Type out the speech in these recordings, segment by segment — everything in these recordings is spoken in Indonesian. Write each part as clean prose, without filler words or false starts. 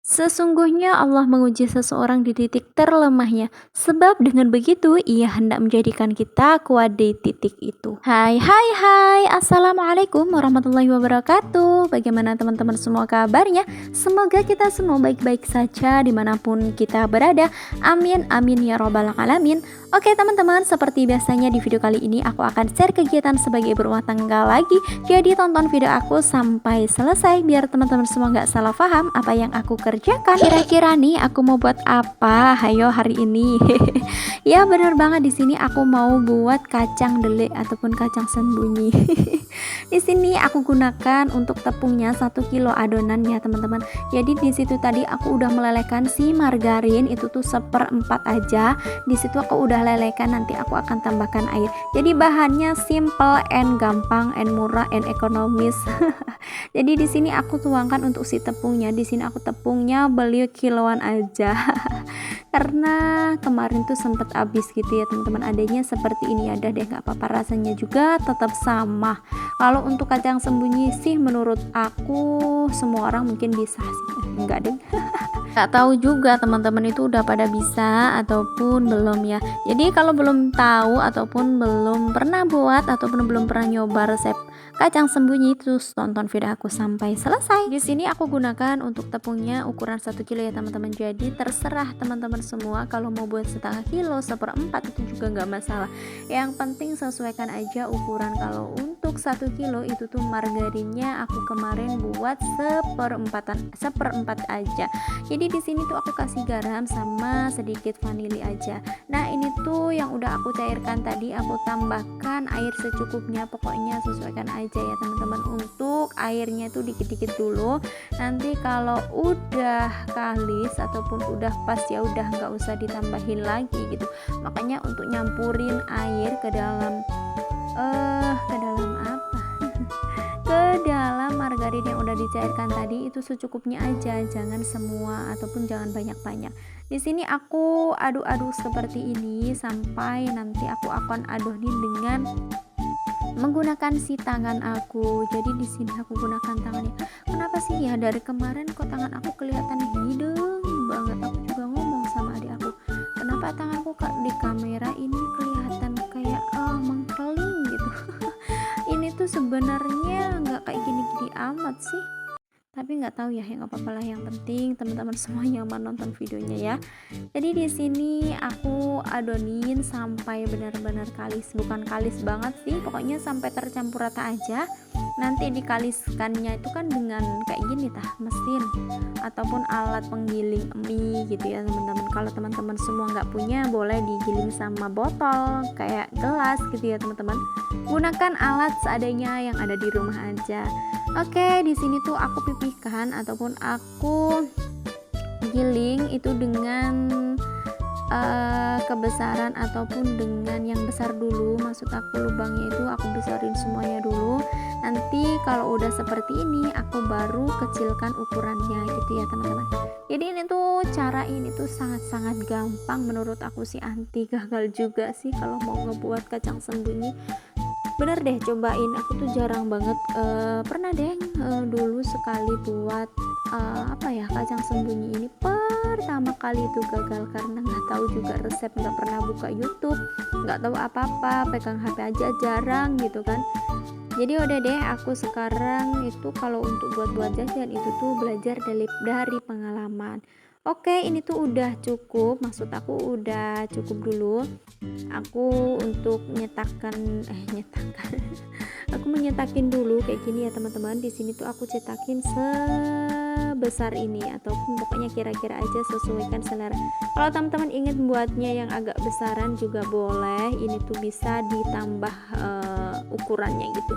Sesungguhnya Allah menguji seseorang di titik terlemahnya, sebab dengan begitu ia hendak menjadikan kita kuat di titik itu. Hai hai hai, Assalamualaikum warahmatullahi wabarakatuh. Bagaimana teman-teman semua kabarnya? Semoga kita semua baik-baik saja dimanapun kita berada. Amin amin ya robbal alamin. Oke teman-teman, seperti biasanya di video kali ini aku akan share kegiatan sebagai ibu rumah tangga lagi. Jadi tonton video aku sampai selesai biar teman-teman semua nggak salah paham apa yang aku kerjakan. Kira-kira nih aku mau buat apa? Hayo hari ini. Ya bener banget, di sini aku mau buat kacang dele ataupun kacang sembunyi. Di sini aku gunakan untuk tepungnya 1 kilo adonan ya teman-teman. Jadi di situ tadi aku udah melelehkan si margarin itu tuh 1/4 aja. Di situ aku udah lelehkan, nanti aku akan tambahkan air. Jadi bahannya simple and gampang and murah and ekonomis. Jadi di sini aku tuangkan untuk si tepungnya. Di sini aku tepungnya beli kiloan aja. Karena kemarin tuh sempet habis gitu ya teman-teman, adanya seperti ini, ada deh nggak apa-apa, rasanya juga tetap sama. Kalau untuk kacang sembunyi sih menurut aku semua orang mungkin bisa sih, enggak deh. Nggak tahu juga teman-teman itu udah pada bisa ataupun belum ya. Jadi kalau belum tahu ataupun belum pernah buat ataupun belum pernah nyoba resep kacang sembunyi, terus tonton video aku sampai selesai. Di sini aku gunakan untuk tepungnya ukuran 1 kilo ya teman-teman. Jadi terserah teman-teman semua, kalau mau buat 1/2 kilo, 1/4 itu juga nggak masalah. Yang penting sesuaikan aja ukuran. Kalau untuk 1 kilo itu tuh margarinnya aku kemarin buat 1/4 aja. Jadi di sini tuh aku kasih garam sama sedikit vanili aja. Nah ini tuh yang udah aku cairkan tadi, aku tambahkan air secukupnya, pokoknya sesuaikan aja ya teman-teman. Untuk airnya tuh dikit-dikit dulu, nanti kalau udah kalis ataupun udah pas ya udah nggak usah ditambahin lagi gitu. Makanya untuk nyampurin air ke dalam apa ke dalam margarin yang udah dicairkan tadi itu secukupnya aja, jangan semua ataupun jangan banyak-banyak. Di sini aku aduk-aduk seperti ini sampai nanti aku akan adonin dengan menggunakan si tangan aku. Jadi di sini aku gunakan tangannya. Kenapa sih ya dari kemarin kok tangan aku kelihatan hidung banget? Aku juga ngomong sama adik aku, kenapa tanganku di kamera ini kelihatan kayak mengkeling gitu. Ini tuh sebenarnya nggak kayak gini-gini amat sih, tapi nggak tahu ya, yang apa-apa lah, yang penting teman-teman semua yang menonton videonya ya. Jadi di sini aku adonin sampai benar-benar kalis, bukan kalis banget sih, pokoknya sampai tercampur rata aja. Nanti dikaliskannya itu kan dengan kayak gini tah, mesin ataupun alat penggiling mie gitu ya teman-teman. Kalau teman-teman semua nggak punya, boleh digiling sama botol kayak gelas gitu ya teman-teman. Gunakan alat seadanya yang ada di rumah aja. Oke, di sini tuh aku pipihkan ataupun aku giling itu dengan kebesaran ataupun dengan yang besar dulu. Maksud aku lubangnya itu aku besarin semuanya dulu. Nanti kalau udah seperti ini aku baru kecilkan ukurannya gitu ya teman-teman. Jadi ini tuh cara ini tuh sangat-sangat gampang, menurut aku sih anti gagal juga sih kalau mau ngebuat kacang sembunyi. Bener deh, cobain, aku tuh jarang banget pernah deh dulu sekali buat kacang sembunyi ini. Pertama kali itu gagal karena nggak tahu juga resep, nggak pernah buka YouTube, nggak tahu apa-apa, pegang HP aja jarang gitu kan. Jadi udah deh, aku sekarang itu kalau untuk buat-buat jajan itu tuh belajar dari pengalaman. Oke, ini tuh udah cukup, maksud aku udah cukup dulu. Aku untuk nyetakan aku menyetakin dulu kayak gini ya teman-teman. Di sini tuh aku cetakin sebesar ini ataupun pokoknya kira-kira aja, sesuaikan selera. Kalau teman-teman ingin buatnya yang agak besaran juga boleh, ini tuh bisa ditambah ukurannya gitu.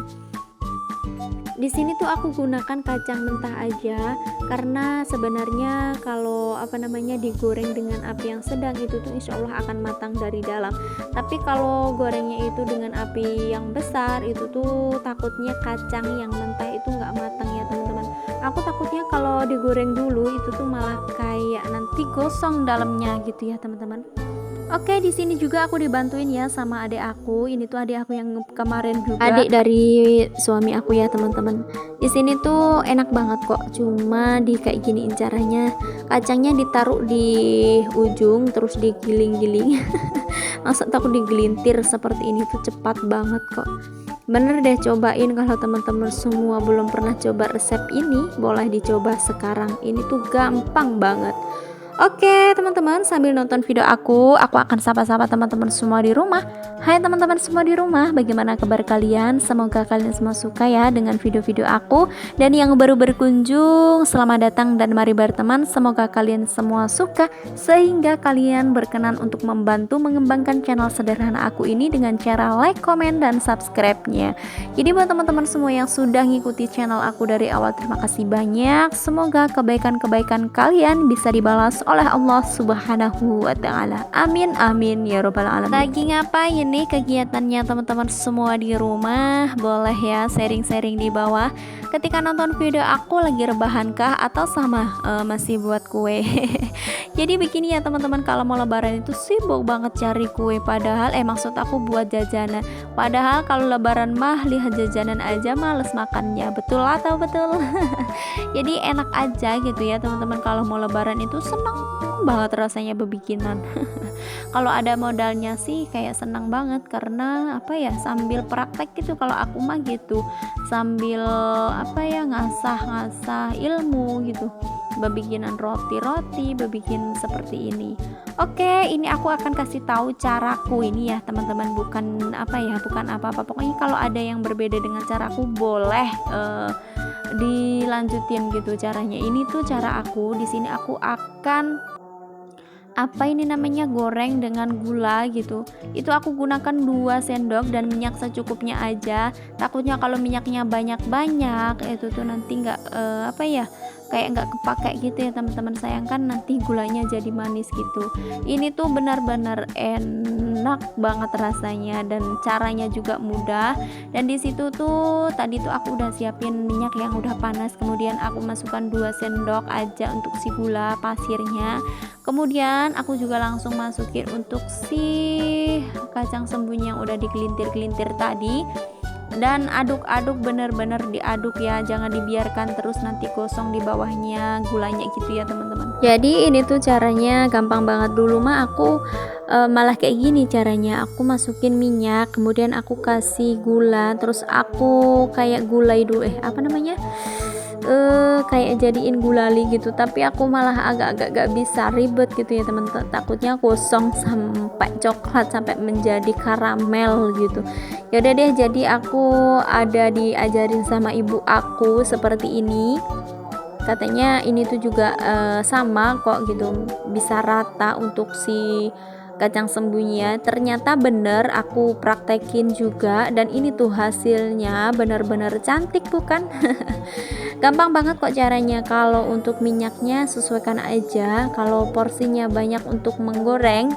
Di sini tuh aku gunakan kacang mentah aja, karena sebenarnya kalau digoreng dengan api yang sedang itu tuh insya Allah akan matang dari dalam. Tapi kalau gorengnya itu dengan api yang besar itu tuh takutnya kacang yang mentah itu nggak matang ya teman-teman. Aku takutnya kalau digoreng dulu itu tuh malah kayak nanti gosong dalamnya gitu ya teman-teman. Oke, di sini juga aku dibantuin ya sama adik aku. Ini tuh adik aku yang kemarin juga. Adik dari suami aku ya, teman-teman. Di sini tuh enak banget kok. Cuma di kayak giniin caranya. Kacangnya ditaruh di ujung terus digiling-giling. Maksud aku digelintir seperti ini tuh cepat banget kok. Bener deh, cobain. Kalau teman-teman semua belum pernah coba resep ini, boleh dicoba sekarang. Ini tuh gampang banget. Oke teman-teman, sambil nonton video aku akan sapa-sapa teman-teman semua di rumah. Hai teman-teman semua di rumah, bagaimana kabar kalian? Semoga kalian semua suka ya dengan video-video aku. Dan yang baru berkunjung, selamat datang dan mari berteman. Semoga kalian semua suka sehingga kalian berkenan untuk membantu mengembangkan channel sederhana aku ini dengan cara like, komen, dan subscribe-nya. Jadi buat teman-teman semua yang sudah ngikuti channel aku dari awal, terima kasih banyak. Semoga kebaikan-kebaikan kalian bisa dibalas oleh Allah Subhanahu wa Ta'ala. Amin amin ya robbal alamin. Lagi ngapain nih kegiatannya teman-teman semua di rumah? Boleh ya sharing-sharing di bawah. Ketika nonton video aku lagi rebahan kah atau sama masih buat kue? Jadi begini ya teman-teman, kalau mau lebaran itu sibuk banget cari kue, padahal maksud aku buat jajanan. Padahal kalau lebaran mah lihat jajanan aja males makannya. Betul atau betul? Jadi enak aja gitu ya teman-teman, kalau mau lebaran itu seneng banget rasanya bebikinan. Kalau ada modalnya sih kayak senang banget, karena apa ya, sambil praktek gitu kalau aku mah gitu, sambil apa ya, ngasah-ngasah ilmu gitu, bebikinan roti-roti, bebikin seperti ini. Oke, ini aku akan kasih tahu caraku ini ya teman-teman, bukan apa ya, bukan apa-apa. Pokoknya kalau ada yang berbeda dengan caraku boleh dilanjutin gitu caranya. Ini tuh cara aku. Di sini aku akan apa ini namanya, goreng dengan gula gitu. Itu aku gunakan 2 sendok dan minyak secukupnya aja. Takutnya kalau minyaknya banyak-banyak itu tuh nanti nggak apa ya, kayak nggak kepakai gitu ya teman-teman. Sayangkan nanti gulanya jadi manis gitu. Ini tuh benar-benar enak banget rasanya dan caranya juga mudah. Dan di situ tuh tadi tuh aku udah siapin minyak yang udah panas, kemudian aku masukkan 2 sendok aja untuk si gula pasirnya. Kemudian aku juga langsung masukin untuk si kacang sembunyi yang udah digelintir-gelintir tadi, dan aduk-aduk, bener-bener diaduk ya, jangan dibiarkan terus nanti gosong di bawahnya gulanya gitu ya teman-teman. Jadi ini tuh caranya gampang banget. Dulu mah aku malah kayak gini caranya, aku masukin minyak, kemudian aku kasih gula, terus aku kayak gulai dulu apa namanya, kayak jadiin gulali gitu. Tapi aku malah agak-agak gak bisa, ribet gitu ya teman-teman, takutnya gosong sampai coklat, sampai menjadi karamel gitu. Ya udah deh, jadi aku ada diajarin sama ibu aku seperti ini, katanya ini tuh juga sama kok gitu, bisa rata untuk si kacang sembunyi ya. Ternyata bener, aku praktekin juga dan ini tuh hasilnya bener-bener cantik bukan? Gampang banget kok caranya. Kalau untuk minyaknya sesuaikan aja, kalau porsinya banyak untuk menggoreng,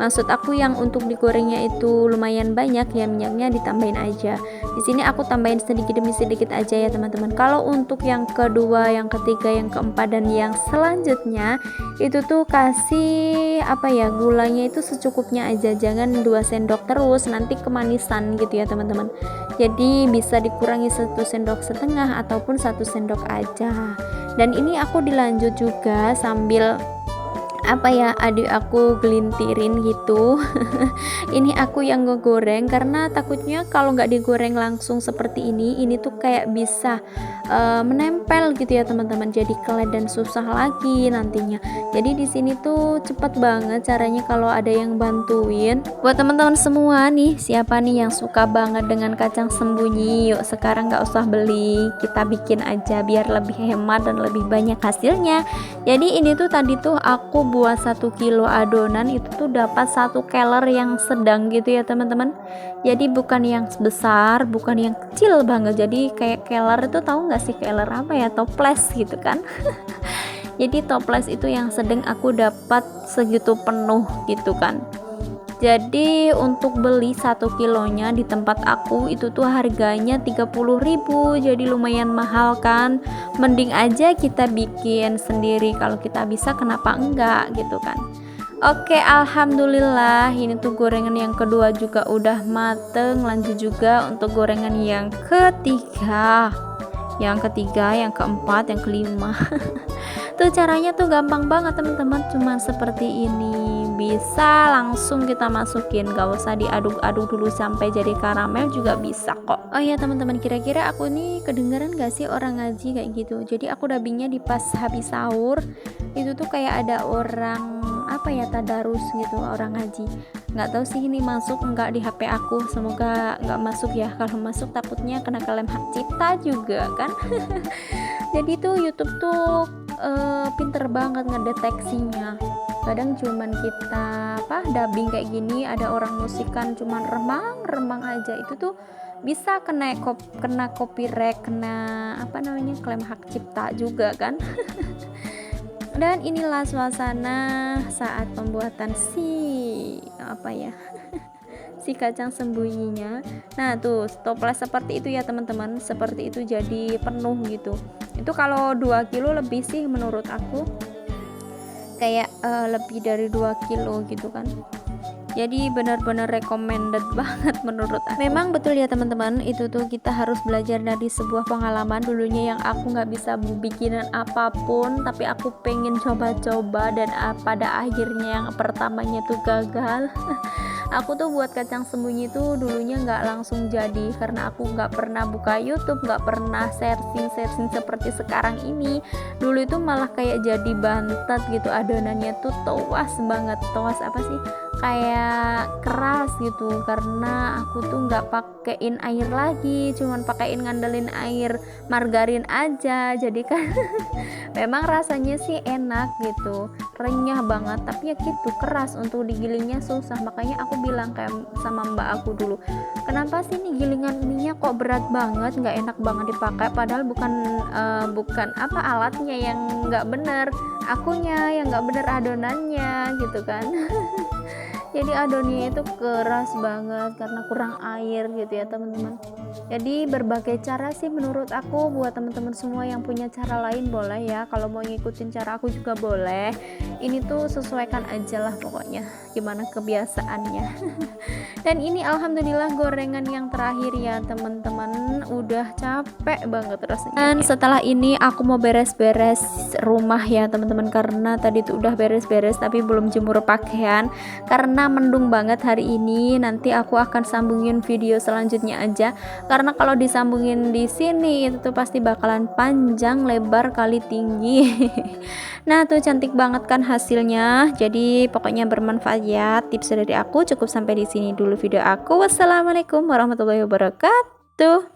maksud aku yang untuk digorengnya itu lumayan banyak ya, minyaknya ditambahin aja. Di sini aku tambahin sedikit demi sedikit aja ya teman-teman. Kalau untuk yang kedua, yang ketiga, yang keempat, dan yang selanjutnya itu tuh kasih apa ya, gulanya itu secukupnya aja, jangan 2 sendok terus, nanti kemanisan gitu ya teman-teman. Jadi bisa dikurangi 1,5 sendok ataupun 1 sendok aja. Dan ini aku dilanjut juga sambil apa ya, adik aku gelintirin gitu. Ini aku yang ngegoreng karena takutnya kalau nggak digoreng langsung seperti ini tuh kayak bisa menempel gitu ya teman-teman, jadi kelet dan susah lagi nantinya. Jadi di sini tuh cepet banget caranya kalau ada yang bantuin. Buat teman-teman semua nih, siapa nih yang suka banget dengan kacang sembunyi, yuk sekarang nggak usah beli, kita bikin aja biar lebih hemat dan lebih banyak hasilnya. Jadi ini tuh tadi tuh aku buat 1 kilo adonan, itu tuh dapat 1 keler yang sedang gitu ya teman-teman. Jadi bukan yang besar, bukan yang kecil banget. Jadi kayak keler itu, tahu nggak sih keler apa ya, toples gitu kan. Jadi toples itu yang sedang aku dapat segitu penuh gitu kan. Jadi untuk beli 1 kilonya di tempat aku itu tuh harganya 30.000, jadi lumayan mahal kan. Mending aja kita bikin sendiri, kalau kita bisa kenapa enggak gitu kan. Oke, alhamdulillah ini tuh gorengan yang kedua juga udah mateng. Lanjut juga untuk gorengan yang ketiga, yang keempat, yang kelima. Tuh caranya tuh gampang banget teman-teman, cuma seperti ini. Bisa langsung kita masukin, gak usah diaduk-aduk dulu sampai jadi karamel juga bisa kok. Oh iya teman-teman, kira-kira aku nih kedengeran gak sih orang ngaji kayak gitu? Jadi aku dubbingnya di pas habis sahur itu tuh kayak ada orang apa ya, tadarus gitu, orang ngaji. Nggak tahu sih ini masuk nggak di HP aku, semoga nggak masuk ya. Kalau masuk takutnya kena klaim hak cipta juga kan. Jadi tuh YouTube tuh pinter banget ngedeteksinya. Kadang cuman kita dubbing kayak gini, ada orang musikan cuman remang aja, itu tuh bisa kena copyright, kena klaim hak cipta juga kan. Dan inilah suasana saat pembuatan si kacang sembunyinya. Nah tuh toples seperti itu ya teman-teman, seperti itu jadi penuh gitu. Itu kalau 2 kilo lebih sih menurut aku, kayak lebih dari 2 kilo gitu kan. Jadi benar-benar recommended banget menurut aku. Memang betul ya teman-teman, itu tuh kita harus belajar dari sebuah pengalaman. Dulunya yang aku nggak bisa bikinan apapun, tapi aku pengen coba-coba, dan pada akhirnya yang pertamanya tuh gagal. Aku tuh buat kacang sembunyi tuh dulunya nggak langsung jadi, karena aku nggak pernah buka YouTube, nggak pernah searching seperti sekarang ini. Dulu itu malah kayak jadi bantet gitu, adonannya tuh toas banget, kayak keras gitu, karena aku tuh nggak pakein air lagi, cuman pakein ngandelin air margarin aja. Jadi kan memang rasanya sih enak gitu, renyah banget, tapi ya gitu keras, untuk digilingnya susah. Makanya aku bilang kayak sama mbak aku dulu, kenapa sih nih gilingan minyak kok berat banget, nggak enak banget dipakai, padahal bukan alatnya yang nggak bener, akunya yang nggak bener adonannya gitu kan. Jadi adonannya itu keras banget karena kurang air gitu ya teman-teman. Jadi berbagai cara sih menurut aku, buat teman-teman semua yang punya cara lain boleh ya, kalau mau ngikutin cara aku juga boleh. Ini tuh sesuaikan aja lah pokoknya gimana kebiasaannya. Dan ini alhamdulillah gorengan yang terakhir ya teman-teman, udah capek banget rasanya. Dan setelah ini aku mau beres-beres rumah ya teman-teman, karena tadi tuh udah beres-beres tapi belum jemur pakaian karena mendung banget hari ini. Nanti aku akan sambungin video selanjutnya aja, karena kalau disambungin di sini itu tuh pasti bakalan panjang lebar kali tinggi. Nah tuh cantik banget kan hasilnya. Jadi pokoknya bermanfaat ya tips dari aku. Cukup sampai di sini dulu video aku. Wassalamualaikum warahmatullahi wabarakatuh.